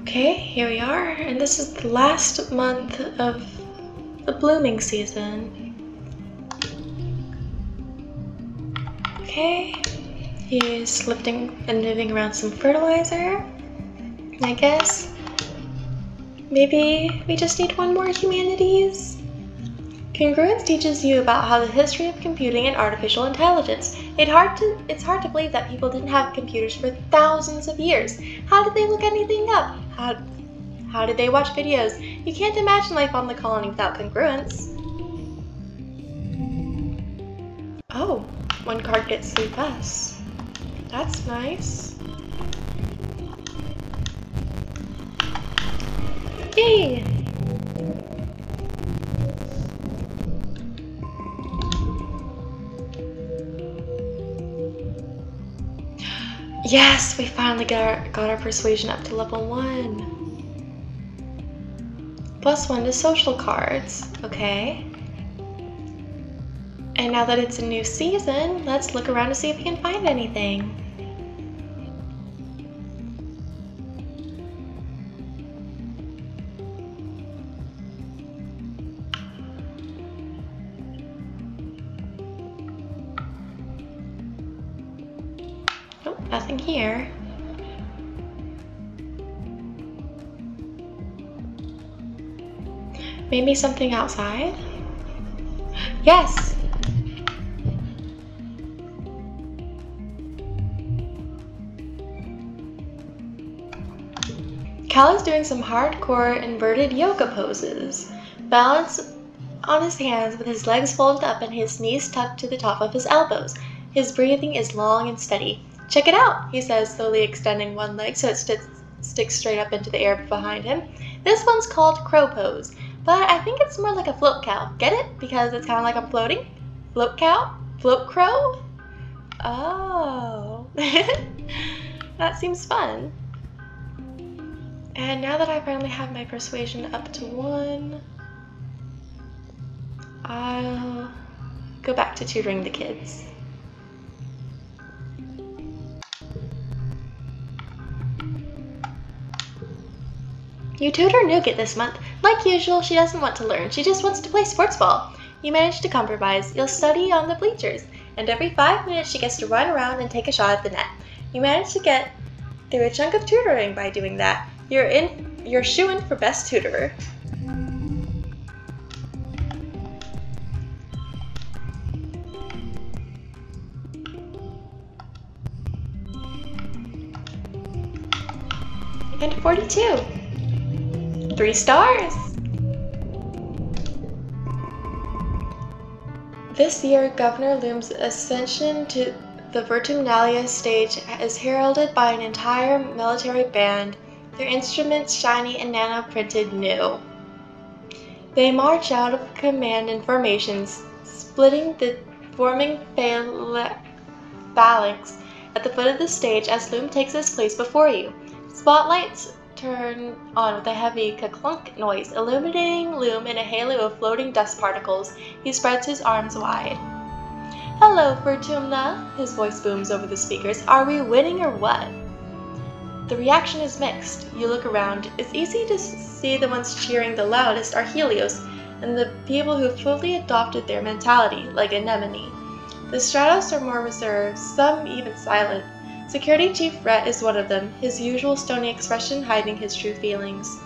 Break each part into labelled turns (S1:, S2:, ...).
S1: Okay, here we are, and this is the last month of the blooming season. Okay, he's lifting and moving around some fertilizer, I guess. Maybe we just need one more humanities? Congruence teaches you about how the history of computing and artificial intelligence. It's hard to believe that people didn't have computers for thousands of years. How did they look anything up? How did they watch videos? You can't imagine life on the colony without congruence. Oh, one card gets 3 busts. That's nice. Yay! Yes, we finally got our persuasion up to level 1. +1 to social cards. Okay. And now that it's a new season, let's look around to see if we can find anything. Nope, nothing here. Maybe something outside? Yes! Cal is doing some hardcore inverted yoga poses. Balance on his hands with his legs folded up and his knees tucked to the top of his elbows. His breathing is long and steady. Check it out, he says, slowly extending one leg so it sticks straight up into the air behind him. This one's called crow pose, but I think it's more like a float cow. Get it? Because it's kind of like I'm floating? Float cow? Float crow? Oh. That seems fun. And now that I finally have my persuasion up to 1, I'll go back to tutoring the kids. You tutor Nougat this month. Like usual, she doesn't want to learn. She just wants to play sports ball. You manage to compromise. You'll study on the bleachers. And every 5 minutes she gets to run around and take a shot at the net. You manage to get through a chunk of tutoring by doing that. You're shoo-in for best tutorer. And 42. 3 stars! This year, Governor Loom's ascension to the Vertumna stage is heralded by an entire military band, their instruments shiny and nano-printed new. They march out of command in formations, splitting the forming phalanx at the foot of the stage as Loom takes his place before you. Spotlights turn on with a heavy ka-clunk noise, illuminating Loom in a halo of floating dust particles. He spreads his arms wide. Hello, Vertumna, his voice booms over the speakers. Are we winning or what? The reaction is mixed. You look around. It's easy to see the ones cheering the loudest are Helios, and the people who fully adopted their mentality, like Anemone. The Stratos are more reserved, some even silent. Security Chief Rhett is one of them, his usual stony expression hiding his true feelings.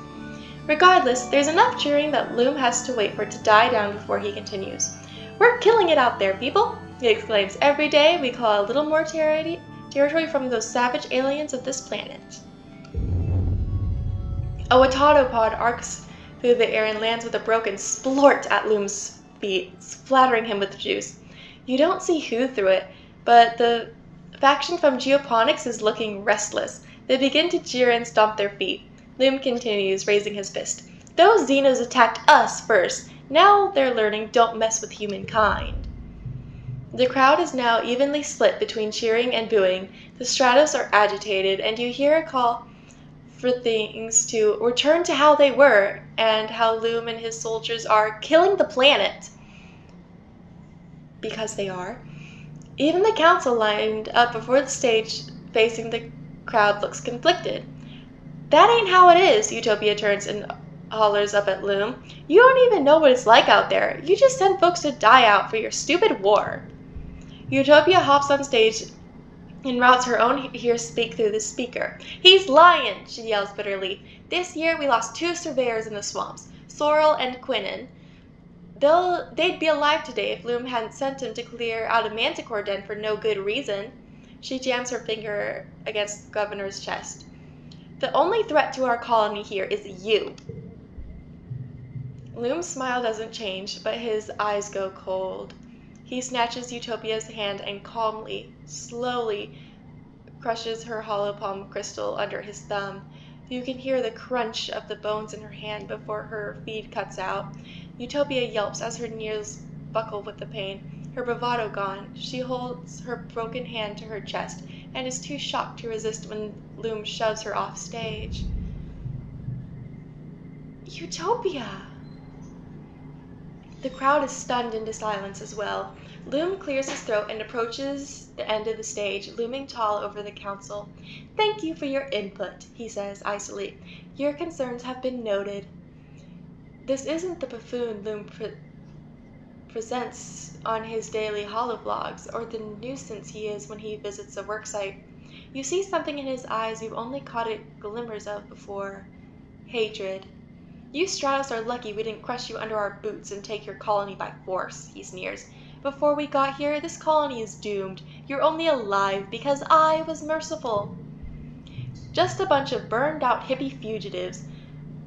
S1: Regardless, there's enough cheering that Loom has to wait for it to die down before he continues. We're killing it out there, people! He exclaims. Every day we claw a little more territory from those savage aliens of this planet. A Watadopod arcs through the air and lands with a broken splort at Loom's feet, splattering him with juice. You don't see who threw it, but the faction from Geoponics is looking restless. They begin to jeer and stomp their feet. Loom continues, raising his fist. Those Xenos attacked us first. Now they're learning don't mess with humankind. The crowd is now evenly split between cheering and booing. The Stratos are agitated, and you hear a call for things to return to how they were, and how Loom and his soldiers are killing the planet. Because they are. Even the council lined up before the stage facing the crowd looks conflicted. That ain't how it is, Utopia turns and hollers up at Loom. You don't even know what it's like out there. You just send folks to die out for your stupid war. Utopia hops on stage and routes her own speak through the speaker. He's lying, she yells bitterly. This year we lost 2 surveyors in the swamps, Sorrel and Quinnen. They'd be alive today if Loom hadn't sent him to clear out a manticore den for no good reason. She jams her finger against the governor's chest. The only threat to our colony here is you. Loom's smile doesn't change, but his eyes go cold. He snatches Utopia's hand and calmly, slowly crushes her hollow palm crystal under his thumb. You can hear the crunch of the bones in her hand before her feed cuts out. Utopia yelps as her knees buckle with the pain. Her bravado gone, she holds her broken hand to her chest and is too shocked to resist when Loom shoves her off stage. Utopia! The crowd is stunned into silence as well. Loom clears his throat and approaches the end of the stage, looming tall over the council. Thank you for your input, he says icily. Your concerns have been noted. This isn't the buffoon Loom presents on his daily holovlogs, or the nuisance he is when he visits a worksite. You see something in his eyes you've only caught glimmers of before. Hatred. You Stratos are lucky we didn't crush you under our boots and take your colony by force, he sneers. Before we got here, this colony is doomed. You're only alive because I was merciful. Just a bunch of burned-out hippie fugitives.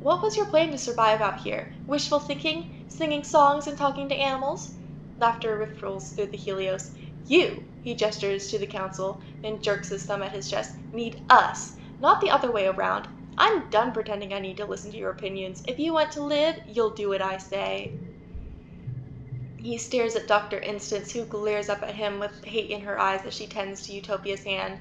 S1: What was your plan to survive out here? Wishful thinking? Singing songs and talking to animals? Laughter ripples through the Helios. You, he gestures to the council, then jerks his thumb at his chest, need us, not the other way around. I'm done pretending I need to listen to your opinions. If you want to live, you'll do what I say. He stares at Dr. Instance, who glares up at him with hate in her eyes as she tends to Utopia's hand.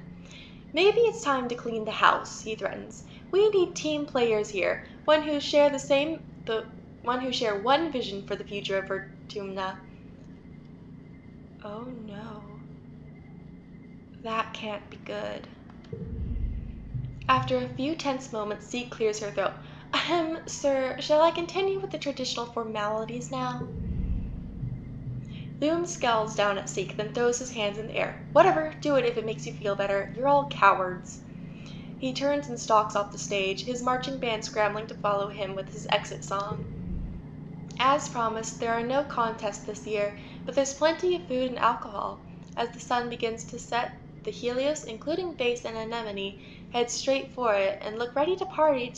S1: Maybe it's time to clean the house, he threatens. We need team players here, one who share one vision for the future of Vertumna. Oh no. That can't be good. After a few tense moments, Zeke clears her throat. Sir, shall I continue with the traditional formalities now? Loom scowls down at Zeke, then throws his hands in the air. Whatever, do it if it makes you feel better. You're all cowards. He turns and stalks off the stage, his marching band scrambling to follow him with his exit song. As promised, there are no contests this year, but there's plenty of food and alcohol. As the sun begins to set, the Helios, including Base and Anemone, head straight for it and look ready to party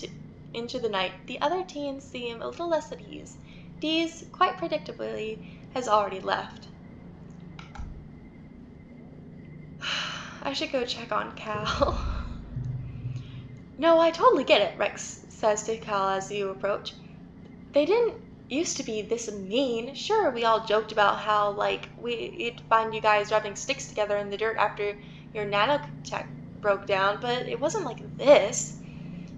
S1: into the night. The other teens seem a little less at ease. Dees, quite predictably, has already left. I should go check on Cal. No, I totally get it, Rex says to Cal as you approach. They didn't used to be this mean. Sure, we all joked about how, we'd find you guys rubbing sticks together in the dirt after your nanotech broke down, but it wasn't like this.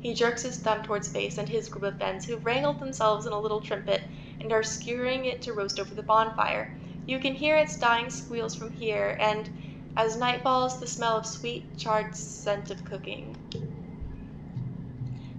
S1: He jerks his thumb towards Base and his group of friends, who've wrangled themselves in a little trimpet and are skewering it to roast over the bonfire. You can hear its dying squeals from here, and as night falls, the smell of sweet, charred scent of cooking.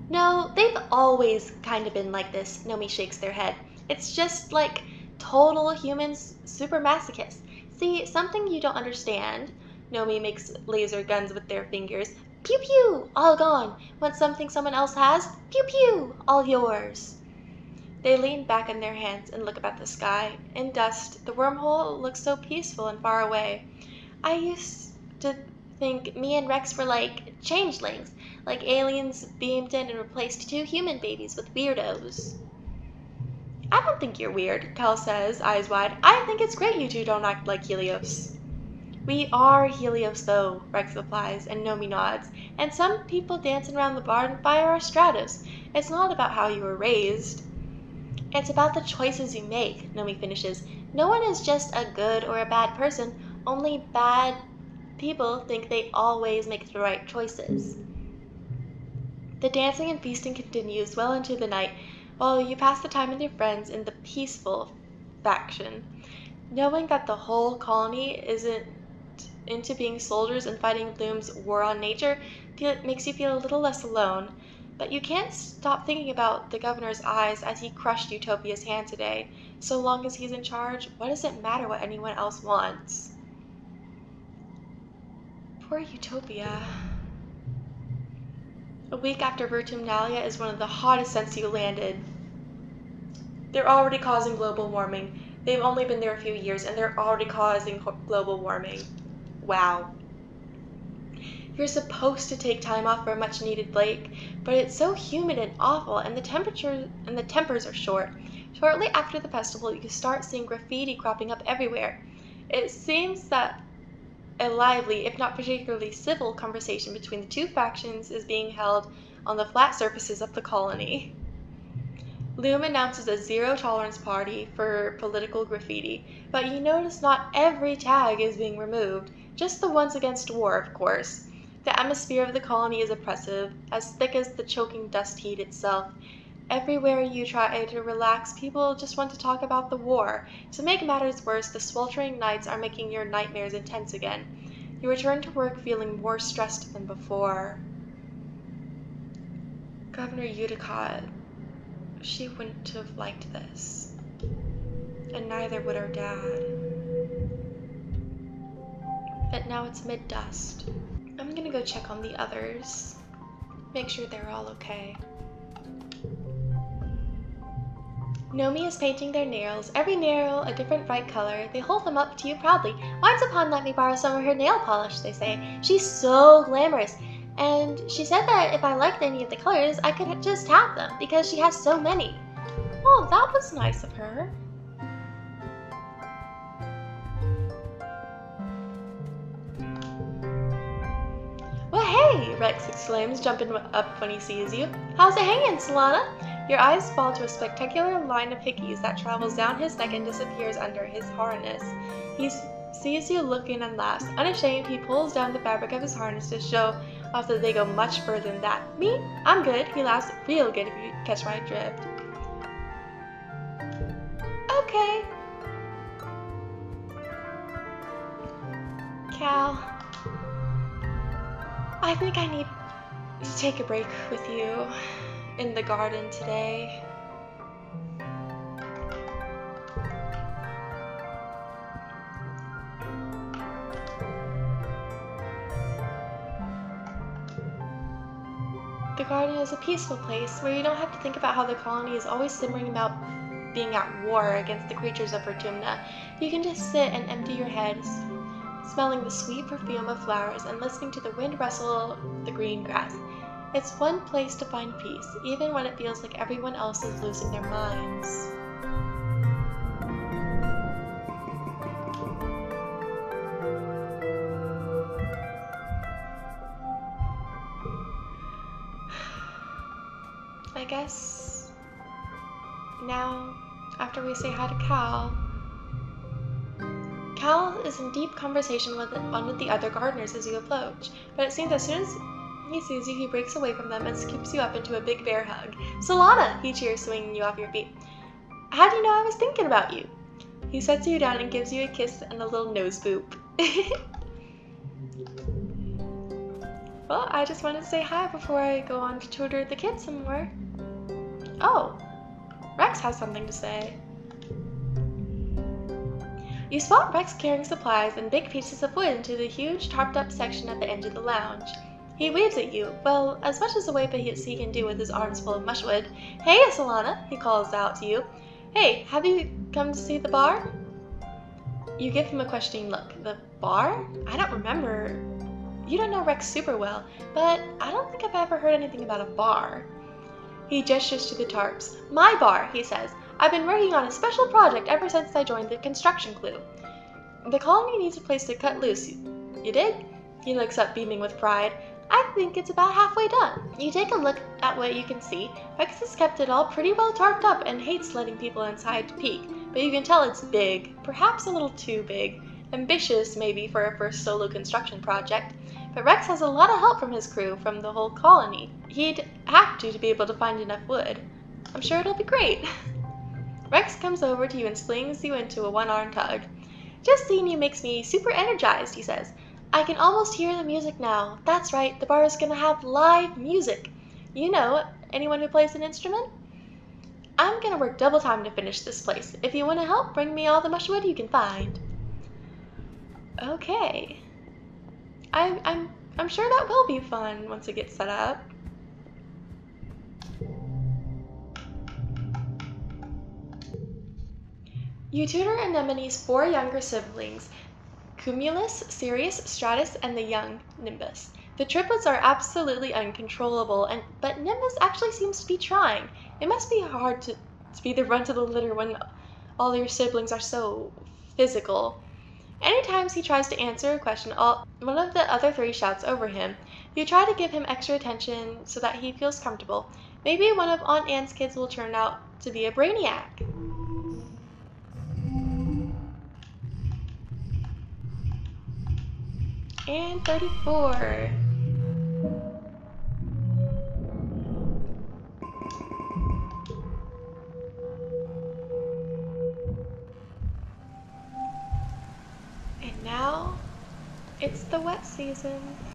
S1: No, they've always kind of been like this, Nomi shakes their head. It's just like total humans, super masochists. See, something you don't understand. Nomi makes laser guns with their fingers. Pew pew, all gone. Want something someone else has? Pew pew, all yours. They lean back in their hands and look up at the sky. In dust, the wormhole looks so peaceful and far away. I used to think me and Rex were like changelings, like aliens beamed in and replaced 2 human babies with weirdos. I don't think you're weird, Cal says, eyes wide. I think it's great you 2 don't act like Helios. We are Helios, though, Rex replies, and Nomi nods. And some people dancing around the bonfire are Stratos. It's not about how you were raised. It's about the choices you make, Nomi finishes. No one is just a good or a bad person. Only bad people think they always make the right choices. The dancing and feasting continues well into the night, while you pass the time with your friends in the peaceful faction. Knowing that the whole colony isn't into being soldiers and fighting Loom's war on nature makes you feel a little less alone. But you can't stop thinking about the governor's eyes as he crushed Utopia's hand today. So long as he's in charge, what does it matter what anyone else wants? Poor Utopia. A week after Vertumna is one of the hottest since you landed. They're already causing global warming. They've only been there a few years, and they're already causing global warming. Wow. You're supposed to take time off for a much-needed break, but it's so humid and awful, and the tempers are short. Shortly after the festival, you start seeing graffiti cropping up everywhere. It seems that a lively, if not particularly civil, conversation between the two factions is being held on the flat surfaces of the colony. Loom announces a zero-tolerance party for political graffiti, but you notice not every tag is being removed, just the ones against war, of course. The atmosphere of the colony is oppressive, as thick as the choking dust heat itself. Everywhere you try to relax, people just want to talk about the war. To make matters worse, the sweltering nights are making your nightmares intense again. You return to work feeling more stressed than before. Governor Utica, she wouldn't have liked this. And neither would her dad. But now it's mid-dust. I'm gonna go check on the others. Make sure they're all okay. Nomi is painting their nails, every nail a different bright color. They hold them up to you proudly. Once upon let me borrow some of her nail polish, they say. She's so glamorous. And she said that if I liked any of the colors, I could just have them, because she has so many. Oh, that was nice of her. Well, hey, Rex exclaims, jumping up when he sees you. How's it hanging, Solana? Your eyes fall to a spectacular line of hickeys that travels down his neck and disappears under his harness. He sees you looking and laughs. Unashamed, he pulls down the fabric of his harness to show off that they go much further than that. Me? I'm good. He laughs real good if you catch my drift. Okay. Cal, I think I need to take a break with you in the garden today. The garden is a peaceful place where you don't have to think about how the colony is always simmering about being at war against the creatures of Vertumna. You can just sit and empty your head, smelling the sweet perfume of flowers and listening to the wind rustle the green grass. It's one place to find peace, even when it feels like everyone else is losing their minds. I guess now, after we say hi to Cal is in deep conversation with one of the other gardeners as you approach, but it seems as soon as he sees you, he breaks away from them and scoops you up into a big bear hug. Solana, he cheers, swinging you off your feet. How do you know I was thinking about you? He sets you down and gives you a kiss and a little nose boop. Well, I just wanted to say hi before I go on to tutor the kids some more. Oh, Rex has something to say. You spot Rex carrying supplies and big pieces of wood into the huge tarped-up section at the end of the lounge. He waves at you, well, as much as a wave as he can do with his arms full of mushwood. Hey, Solana, he calls out to you. Hey, have you come to see the bar? You give him a questioning look. The bar? I don't remember. You don't know Rex super well, but I don't think I've ever heard anything about a bar. He gestures to the tarps. My bar, he says. I've been working on a special project ever since I joined the construction crew. The colony needs a place to cut loose. You dig? He looks up, beaming with pride. I think it's about halfway done. You take a look at what you can see. Rex has kept it all pretty well tarped up and hates letting people inside to peek, but you can tell it's big, perhaps a little too big. Ambitious, maybe, for a first solo construction project. But Rex has a lot of help from his crew, from the whole colony. He'd have to be able to find enough wood. I'm sure it'll be great. Rex comes over to you and slings you into a one-armed hug. Just seeing you makes me super energized, he says. I can almost hear the music now. That's right, the bar is gonna have live music. You know, anyone who plays an instrument? I'm gonna work double time to finish this place. If you want to help, bring me all the mushwood you can find. Okay. I'm sure that will be fun once it gets set up. You tutor Anemone's 4 younger siblings, Cumulus, Sirius, Stratus, and the young Nimbus. The triplets are absolutely uncontrollable, but Nimbus actually seems to be trying. It must be hard to be the runt of the litter when all your siblings are so physical. Anytime he tries to answer a question, one of the other 3 shouts over him. You try to give him extra attention so that he feels comfortable. Maybe one of Aunt Anne's kids will turn out to be a brainiac. And 34. And now, it's the wet season.